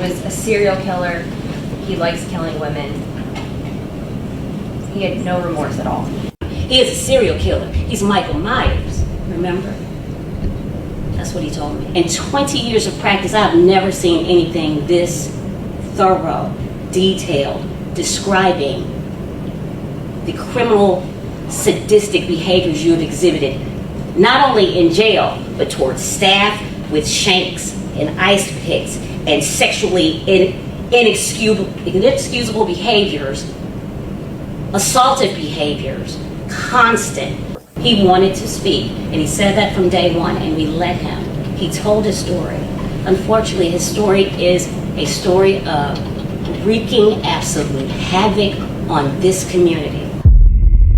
was a serial killer. He likes killing women. He had no remorse at all. He is a serial killer. He's Michael Myers, remember? That's what he told me. In 20 years of practice, I've never seen anything this thorough, detailed, describing the criminal, sadistic behaviors you have exhibited, not only in jail, but towards staff with shanks and ice picks and sexually inexcusable behaviors, assaultive behaviors, constant. He wanted to speak, and he said that from day one, and we let him. He told his story. Unfortunately, his story is a story of wreaking absolute havoc on this community.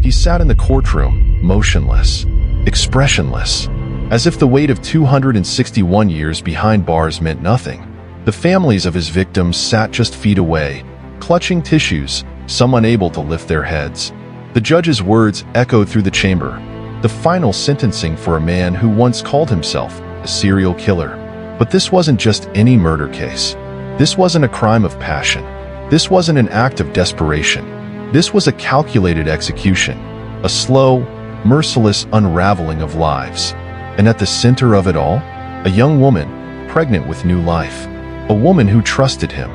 He sat in the courtroom, motionless, expressionless, as if the weight of 261 years behind bars meant nothing. The families of his victims sat just feet away, clutching tissues, some unable to lift their heads. The judge's words echoed through the chamber, the final sentencing for a man who once called himself a serial killer. But this wasn't just any murder case. This wasn't a crime of passion. This wasn't an act of desperation. This was a calculated execution, a slow, merciless unraveling of lives. And at the center of it all, a young woman, pregnant with new life. A woman who trusted him.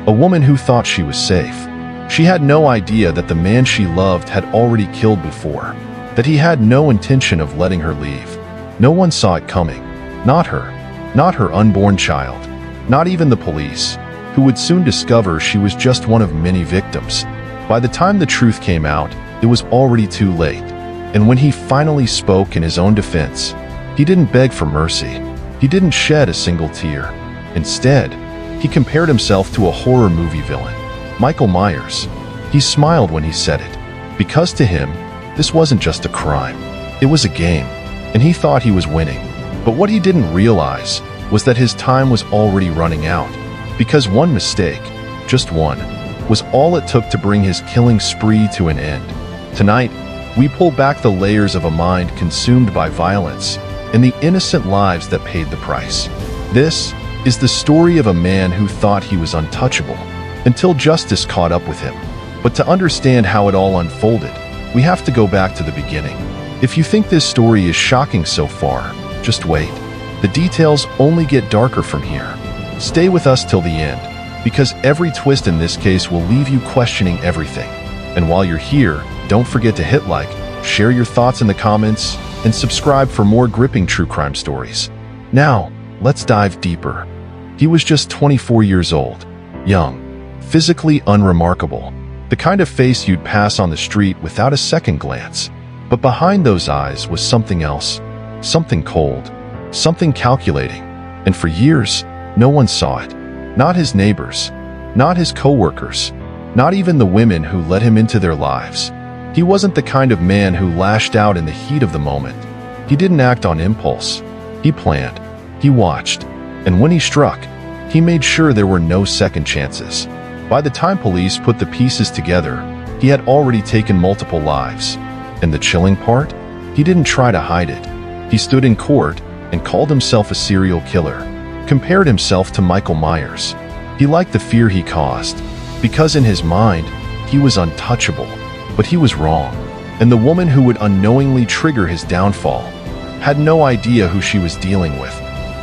A woman who thought she was safe. She had no idea that the man she loved had already killed before, that he had no intention of letting her leave. No one saw it coming. Not her. Not her unborn child. Not even the police, who would soon discover she was just one of many victims. By the time the truth came out, it was already too late. And when he finally spoke in his own defense, he didn't beg for mercy. He didn't shed a single tear. Instead, he compared himself to a horror movie villain, Michael Myers. He smiled when he said it, because to him, this wasn't just a crime. It was a game, and he thought he was winning. But what he didn't realize was that his time was already running out, because one mistake, just one, was all it took to bring his killing spree to an end. Tonight, we pull back the layers of a mind consumed by violence and the innocent lives that paid the price. This is the story of a man who thought he was untouchable until justice caught up with him. But to understand how it all unfolded, we have to go back to the beginning. If you think this story is shocking so far, just wait. The details only get darker from here. Stay with us till the end, because every twist in this case will leave you questioning everything. And while you're here, don't forget to hit like, share your thoughts in the comments, and subscribe for more gripping true crime stories. Now, let's dive deeper. He was just 24 years old, young, physically unremarkable, the kind of face you'd pass on the street without a second glance. But behind those eyes was something else, something cold, something calculating, and for years, no one saw it. Not his neighbors, not his co-workers, not even the women who let him into their lives. He wasn't the kind of man who lashed out in the heat of the moment. He didn't act on impulse. He planned. He watched. And when he struck, he made sure there were no second chances. By the time police put the pieces together, he had already taken multiple lives. And the chilling part? He didn't try to hide it. He stood in court and called himself a serial killer, compared himself to Michael Myers. He liked the fear he caused, because in his mind, he was untouchable. But he was wrong, and the woman who would unknowingly trigger his downfall had no idea who she was dealing with.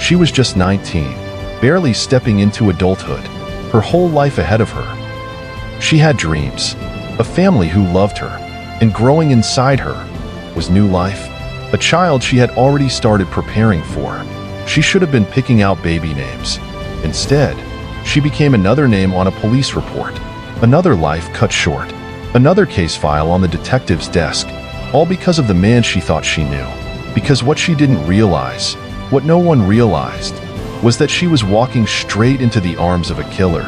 She was just 19, barely stepping into adulthood, her whole life ahead of her. She had dreams, a family who loved her, and growing inside her was new life, a child she had already started preparing for. She should have been picking out baby names. Instead, she became another name on a police report, another life cut short. Another case file on the detective's desk, all because of the man she thought she knew. Because what she didn't realize, what no one realized, was that she was walking straight into the arms of a killer.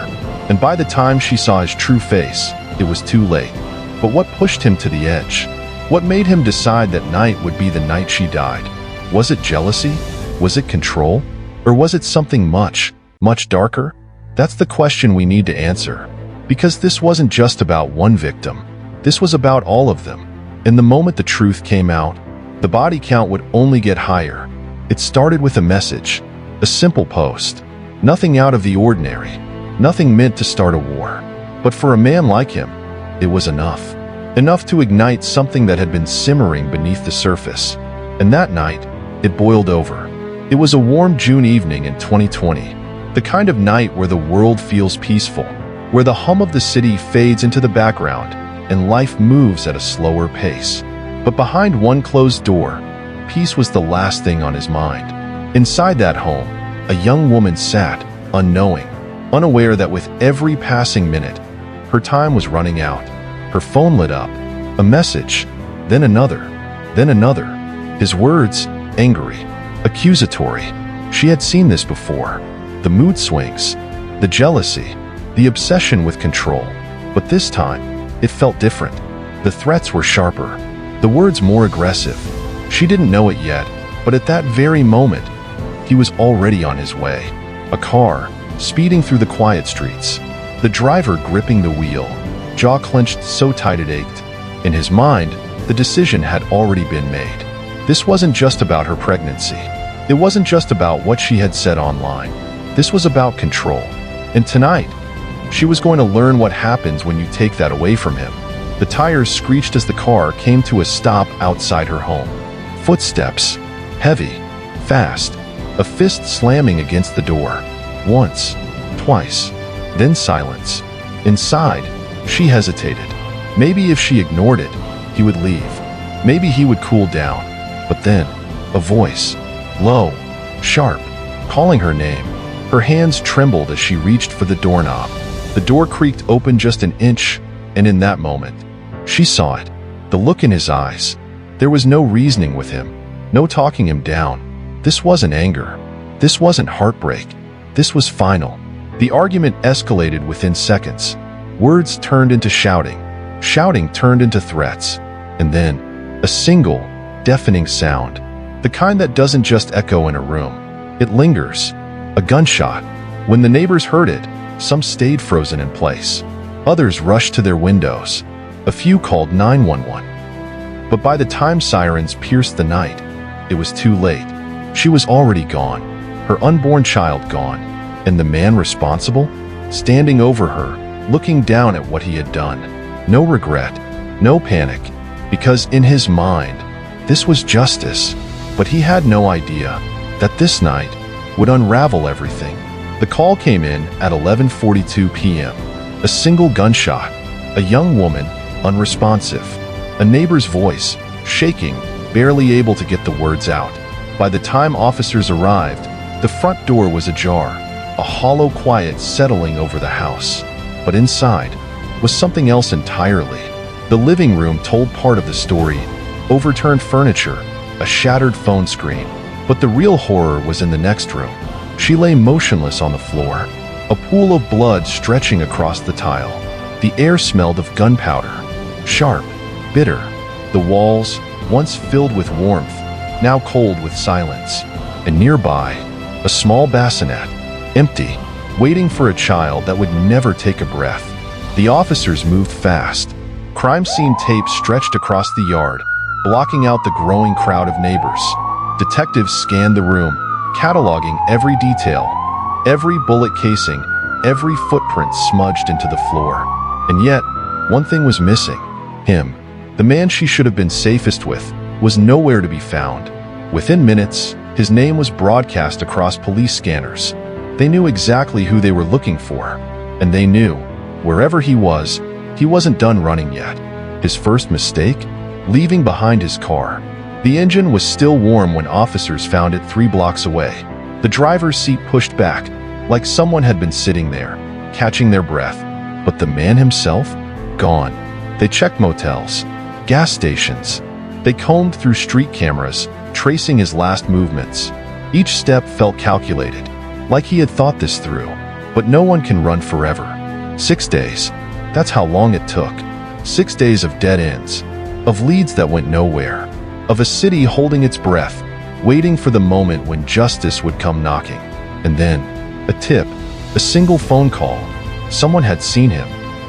And by the time she saw his true face, it was too late. But what pushed him to the edge? What made him decide that night would be the night she died? Was it jealousy? Was it control? Or was it something much, much darker? That's the question we need to answer. Because this wasn't just about one victim. This was about all of them. And the moment the truth came out, the body count would only get higher. It started with a message, a simple post, nothing out of the ordinary. Nothing meant to start a war. But for a man like him, it was enough. Enough to ignite something that had been simmering beneath the surface. And that night, it boiled over. It was a warm June evening in 2020. The kind of night where the world feels peaceful, where the hum of the city fades into the background and life moves at a slower pace. But behind one closed door, peace was the last thing on his mind. Inside that home, a young woman sat, unknowing, unaware that with every passing minute, her time was running out. Her phone lit up. A message, then another, then another. His words, angry, accusatory. She had seen this before. The mood swings, the jealousy, the obsession with control. But this time, it felt different. The threats were sharper, the words more aggressive. She didn't know it yet, but at that very moment, he was already on his way. A car, speeding through the quiet streets. The driver gripping the wheel, jaw clenched so tight it ached. In his mind, the decision had already been made. This wasn't just about her pregnancy. It wasn't just about what she had said online. This was about control. And tonight, she was going to learn what happens when you take that away from him. The tires screeched as the car came to a stop outside her home. Footsteps, heavy, fast, a fist slamming against the door. Once, twice, then silence. Inside, she hesitated. Maybe if she ignored it, he would leave. Maybe he would cool down. But then, a voice, low, sharp, calling her name. Her hands trembled as she reached for the doorknob. The door creaked open just an inch, and in that moment, she saw it. The look in his eyes. There was no reasoning with him, no talking him down. This wasn't anger. This wasn't heartbreak. This was final. The argument escalated within seconds. Words turned into shouting. Shouting turned into threats. And then, a single, deafening sound. The kind that doesn't just echo in a room. It lingers. A gunshot. When the neighbors heard it, some stayed frozen in place. Others rushed to their windows. A few called 911. But by the time sirens pierced the night, it was too late. She was already gone. Her unborn child gone. And the man responsible? Standing over her, looking down at what he had done. No regret, no panic, because in his mind, this was justice. But he had no idea that this night would unravel everything. The call came in at 11:42 p.m. A single gunshot, a young woman, unresponsive, a neighbor's voice, shaking, barely able to get the words out. By the time officers arrived, the front door was ajar, a hollow quiet settling over the house. But inside was something else entirely. The living room told part of the story, overturned furniture, a shattered phone screen. But the real horror was in the next room. She lay motionless on the floor, a pool of blood stretching across the tile. The air smelled of gunpowder, sharp, bitter. The walls, once filled with warmth, now cold with silence. And nearby, a small bassinet, empty, waiting for a child that would never take a breath. The officers moved fast. Crime scene tape stretched across the yard, blocking out the growing crowd of neighbors. Detectives scanned the room, cataloging every detail, every bullet casing, every footprint smudged into the floor. And yet, one thing was missing. Him. The man she should have been safest with was nowhere to be found. Within minutes, his name was broadcast across police scanners. They knew exactly who they were looking for. And they knew, wherever he wasn't done running yet. His first mistake? Leaving behind his car. The engine was still warm when officers found it 3 blocks away. The driver's seat pushed back, like someone had been sitting there, catching their breath. But the man himself? Gone. They checked motels, gas stations. They combed through street cameras, tracing his last movements. Each step felt calculated, like he had thought this through. But no one can run forever. 6 days. That's how long it took. 6 days of dead ends, of leads that went nowhere, of a city holding its breath, waiting for the moment when justice would come knocking. And then, a tip, a single phone call. Someone had seen him,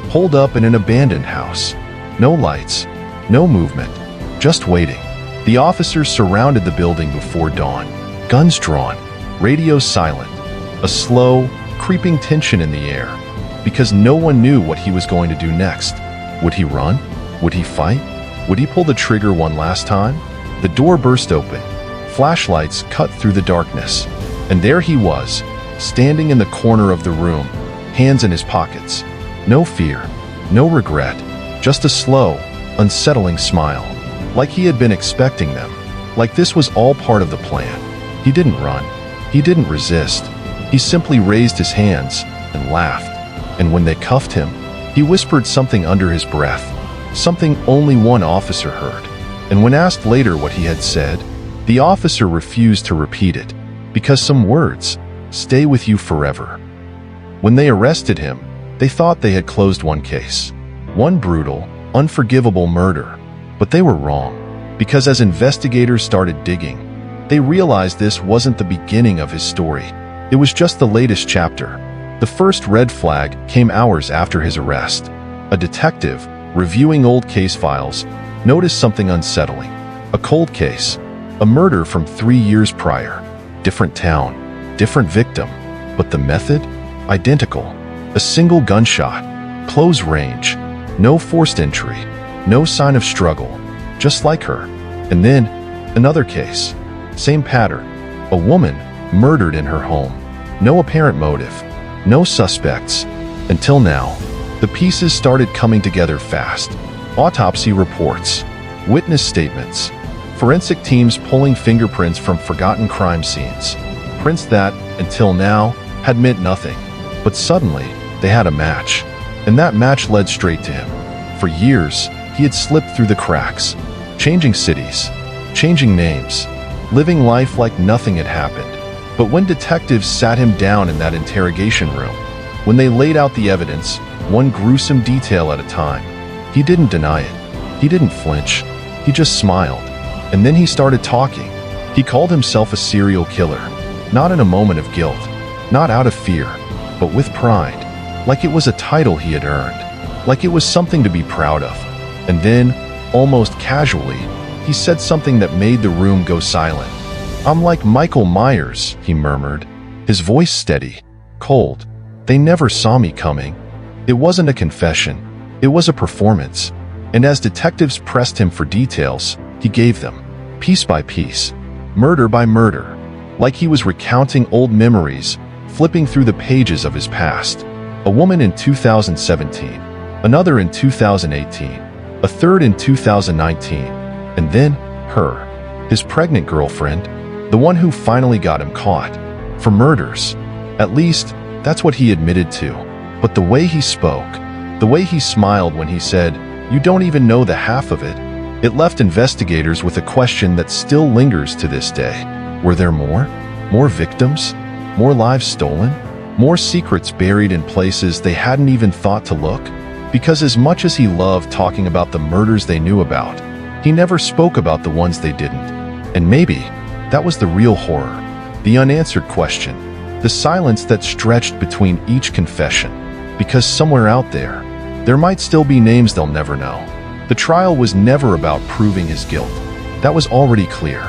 holed up in an abandoned house. No lights, no movement, just waiting. The officers surrounded the building before dawn, guns drawn, radios silent. A slow, creeping tension in the air, because no one knew what he was going to do next. Would he run? Would he fight? Would he pull the trigger one last time? The door burst open. Flashlights cut through the darkness, and there he was, standing in the corner of the room, hands in his pockets. No fear, no regret, just a slow, unsettling smile, like he had been expecting them, like this was all part of the plan. He didn't run. He didn't resist. He simply raised his hands and laughed. And when they cuffed him, he whispered something under his breath, something only one officer heard. And when asked later what he had said, the officer refused to repeat it, because some words stay with you forever. When they arrested him, they thought they had closed one case, one brutal, unforgivable murder. But they were wrong, because as investigators started digging, they realized this wasn't the beginning of his story. It was just the latest chapter. The first red flag came hours after his arrest. A detective, reviewing old case files, noticed something unsettling. A cold case, a murder from 3 years prior. Different town, different victim, but the method? Identical. A single gunshot, close range, no forced entry, no sign of struggle, just like her. And then, another case. Same pattern. A woman murdered in her home. No apparent motive. No suspects. Until now, the pieces started coming together fast. Autopsy reports, witness statements, forensic teams pulling fingerprints from forgotten crime scenes. Prints that, until now, had meant nothing. But suddenly, they had a match. And that match led straight to him. For years, he had slipped through the cracks, changing cities, changing names, living life like nothing had happened. But when detectives sat him down in that interrogation room, when they laid out the evidence, one gruesome detail at a time, he didn't deny it. He didn't flinch. He just smiled. And then he started talking. He called himself a serial killer, not in a moment of guilt, not out of fear, but with pride, like it was a title he had earned, like it was something to be proud of. And then, almost casually, he said something that made the room go silent. "I'm like Michael Myers," he murmured, his voice steady, cold. "They never saw me coming." It wasn't a confession. It was a performance. And as detectives pressed him for details, he gave them, piece by piece, murder by murder, like he was recounting old memories, flipping through the pages of his past. A woman in 2017, another in 2018, a third in 2019, and then her, his pregnant girlfriend, the one who finally got him caught, for murders. At least, that's what he admitted to. But the way he spoke, the way he smiled when he said, "You don't even know the half of it," it left investigators with a question that still lingers to this day. Were there more? More victims? More lives stolen? More secrets buried in places they hadn't even thought to look? Because as much as he loved talking about the murders they knew about, he never spoke about the ones they didn't. And maybe that was the real horror, the unanswered question, the silence that stretched between each confession. Because somewhere out there, there might still be names they'll never know. The trial was never about proving his guilt. That was already clear.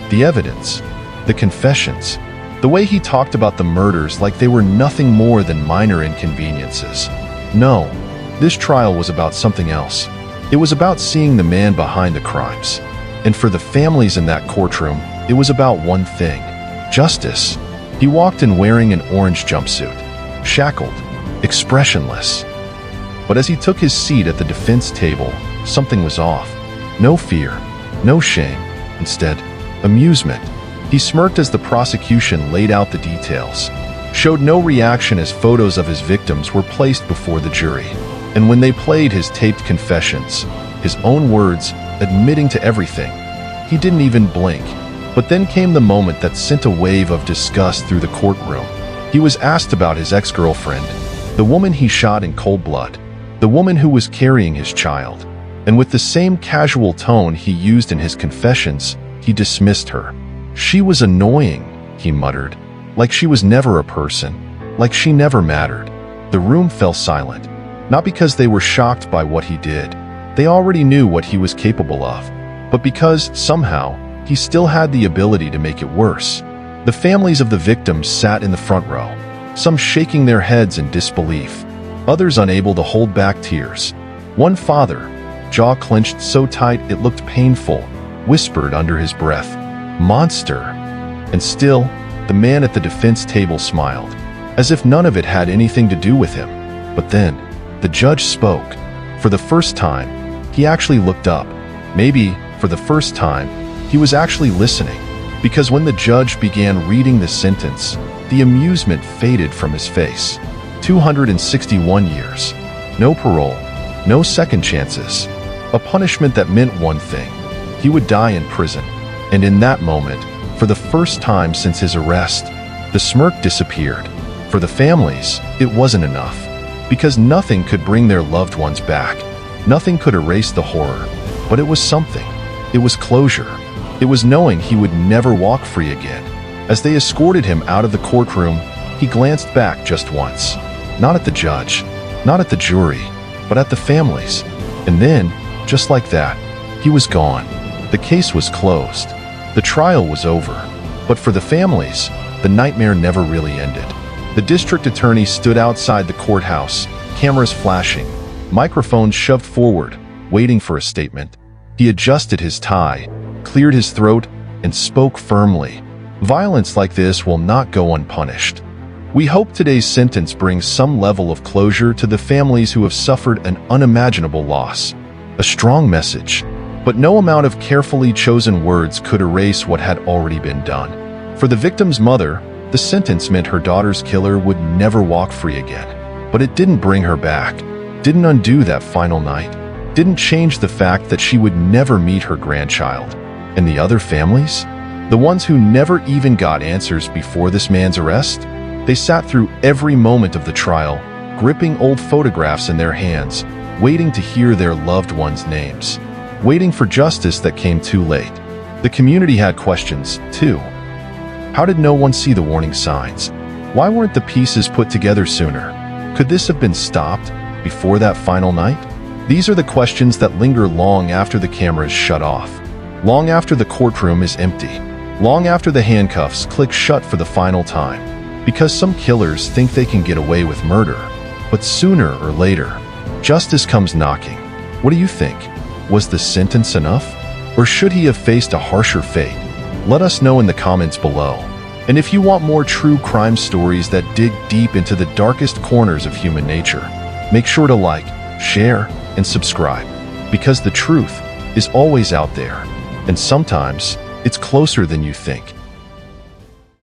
The evidence, the confessions, the way he talked about the murders like they were nothing more than minor inconveniences. No, this trial was about something else. It was about seeing the man behind the crimes. And for the families in that courtroom, it was about one thing: justice. He walked in wearing an orange jumpsuit, shackled, expressionless. But as he took his seat at the defense table, something was off. No fear, no shame. Instead, amusement. He smirked as the prosecution laid out the details, showed no reaction as photos of his victims were placed before the jury. And when they played his taped confessions, his own words admitting to everything, he didn't even blink. But then came the moment that sent a wave of disgust through the courtroom. He was asked about his ex-girlfriend, the woman he shot in cold blood, the woman who was carrying his child. And with the same casual tone he used in his confessions, he dismissed her. "She was annoying," he muttered, like she was never a person, like she never mattered. The room fell silent, not because they were shocked by what he did. They already knew what he was capable of, but because, somehow, he still had the ability to make it worse. The families of the victims sat in the front row, some shaking their heads in disbelief, others unable to hold back tears. One father, jaw clenched so tight it looked painful, whispered under his breath, "Monster." And still, the man at the defense table smiled, as if none of it had anything to do with him. But then, the judge spoke. For the first time, he actually looked up. Maybe, for the first time, he was actually listening. Because when the judge began reading the sentence, the amusement faded from his face. 261 years. No parole. No second chances. A punishment that meant one thing. He would die in prison. And in that moment, for the first time since his arrest, the smirk disappeared. For the families, it wasn't enough. Because nothing could bring their loved ones back. Nothing could erase the horror. But it was something. It was closure. It was knowing he would never walk free again. As they escorted him out of the courtroom, he glanced back just once. Not at the judge, not at the jury, but at the families. And then, just like that, he was gone. The case was closed. The trial was over. But for the families, the nightmare never really ended. The district attorney stood outside the courthouse, cameras flashing, microphones shoved forward, waiting for a statement. He adjusted his tie, cleared his throat, and spoke firmly. Violence like this will not go unpunished. We hope today's sentence brings some level of closure to the families who have suffered an unimaginable loss. A strong message, but no amount of carefully chosen words could erase what had already been done. For the victim's mother, the sentence meant her daughter's killer would never walk free again. But it didn't bring her back, didn't undo that final night, didn't change the fact that she would never meet her grandchild. And the other families? The ones who never even got answers before this man's arrest? They sat through every moment of the trial, gripping old photographs in their hands, waiting to hear their loved ones' names, waiting for justice that came too late. The community had questions, too. How did no one see the warning signs? Why weren't the pieces put together sooner? Could this have been stopped before that final night? These are the questions that linger long after the cameras shut off, long after the courtroom is empty, long after the handcuffs click shut for the final time. Because some killers think they can get away with murder, but sooner or later, justice comes knocking. What do you think? Was the sentence enough? Or should he have faced a harsher fate? Let us know in the comments below. And if you want more true crime stories that dig deep into the darkest corners of human nature, make sure to like, share, and subscribe. Because the truth is always out there, and sometimes it's closer than you think.